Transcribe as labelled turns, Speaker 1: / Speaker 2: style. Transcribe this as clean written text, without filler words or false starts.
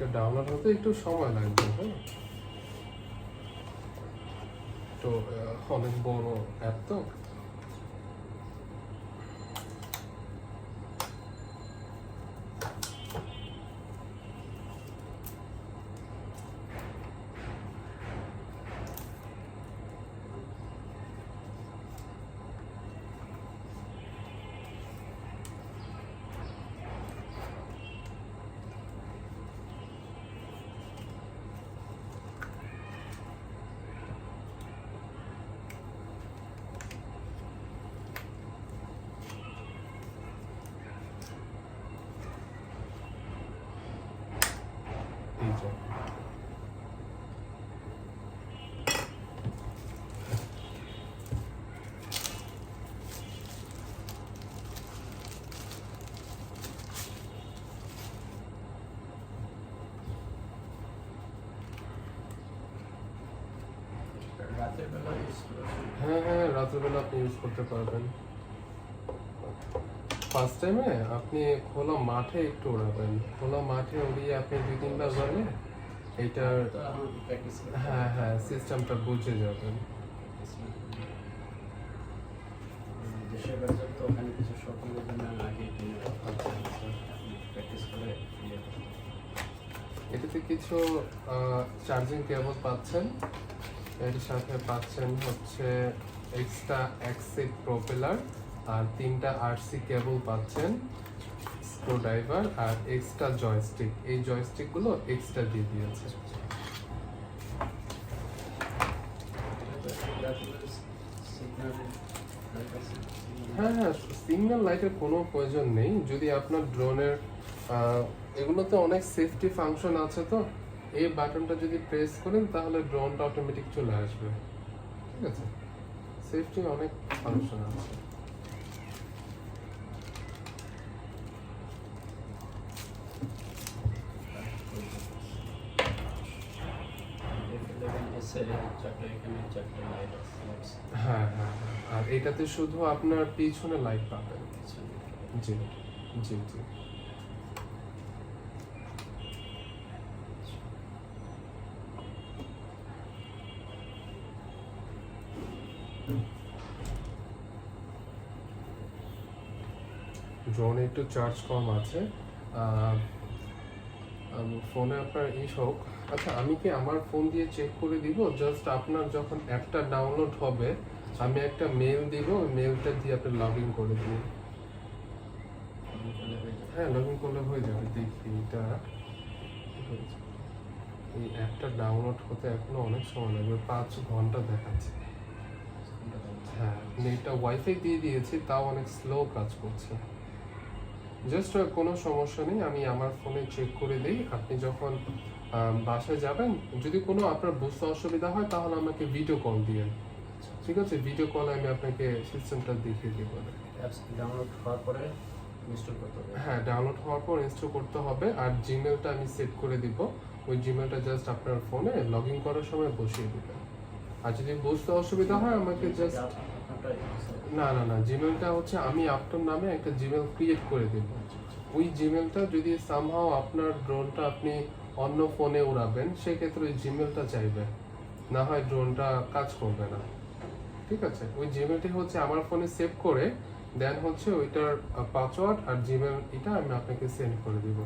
Speaker 1: এটা ডাউনলোড হতে একটু সময় লাগবে, হ্যাঁ। তো অনেক বড় অ্যাপ তো। হ্যাঁ হ্যাঁ, রাতের বেলা আপনি ইউজ করতে পারবেন। ফার্স্ট টাইমে আপনি খোলা মাঠে একটু উড়াবেন, খোলা মাঠে উড়িয়ে আপনি 2-3 বার উড়ালে এইটার হ্যাঁ হ্যাঁ সিস্টেমটা বুঝে যাবেন। এটাতে কিছু চার্জিং কেবল পাচ্ছেন, এর সাথে পাচ্ছেন হচ্ছে এক্সট্রা এক্সিট প্রপেলার, আর 3টা আরসি কেবল পাচ্ছেন, স্ক্রুড্রাইভার আর এক্সট্রা জয়স্টিক। এই জয়স্টিকগুলো এক্সট্রা দিয়ে দিয়েছে। হ্যাঁ হ্যাঁ, সিগন্যাল লাইটের কোনো প্রয়োজন নেই যদি আপনার ড্রোনের এগুলোতে অনেক সেফটি ফাংশন আছে। তো এই বাটনটা যদি প্রেস করেন তাহলে ড্রোনটা অটোমেটিক চলে আসবে, ঠিক আছে। সেফটি অনেক ফাংশন আছে। হ্যাঁ হ্যাঁ, আর এটাতে শুধু আপনার পিছনে লাইট পাবেন। জি জি জি। ড্রোনে একটু চার্জ কম আছে, ফোনে আপনার হোক। আচ্ছা, আমি কি আমার ফোন দিয়ে চেক করে দিব? জাস্ট আপনার যখন অ্যাপটা ডাউনলোড হবে আমি একটা মেল দিব, ওই মেলটা দিয়ে আপনি লগ ইন করে দিন। হ্যাঁ, লগ ইন করলে হয়ে যাবে। দেখি এটা এই অ্যাপটা ডাউনলোড হতে এখনো অনেক সময় লাগবে, 5 ঘন্টা দেখাচ্ছে। হ্যাঁ, নেটটা ওয়াইফাই দিয়ে দিয়েছি, তাও অনেক স্লো কাজ করছে। জাস্ট কোনো সমস্যা নেই, আমি আমার ফোনে চেক করে দিই। আপনি যখন বাসায় যাবেন, যদি কোনো আপনার বুঝতে অসুবিধা হয় তাহলে আমাকে ভিডিও কল দিয়েন, ঠিক আছে। ভিডিও কলে আমি আপনাকে সিস্টেমটা দেখিয়ে দিব।
Speaker 2: অ্যাপস ডাউনলোড হওয়ার পরে ইনস্টল করতে হবে।
Speaker 1: হ্যাঁ, ডাউনলোড হওয়ার পর ইনস্টল করতে হবে। আর জিমেলটা আমি সেট করে দিব, ওই জিমেলটা জাস্ট আপনার ফোনে লগ ইন করার সময় বসিয়ে দিবেন। আর যদি বুঝতে অসুবিধা হয় আমাকে জাস্ট না না না, জিমেলটা হচ্ছে আমি আপনার নামে একটা জিমেল ক্রিয়েট করে দেব। ওই জিমেলটা যদি সামহাও আপনার ড্রোনটা আপনি অন্য ফোনে উড়াবেন, সেক্ষেত্রে ওই জিমেলটা চাইবে, না হয় ড্রোনটা কাজ করবে না, ঠিক আছে। ওই জিমেলটি হচ্ছে আমার ফোনে সেভ করে দেন হচ্ছে ওইটার পাসওয়ার্ড আর জিমেল এটা আমি আপনাকে সেন্ড করে দিব।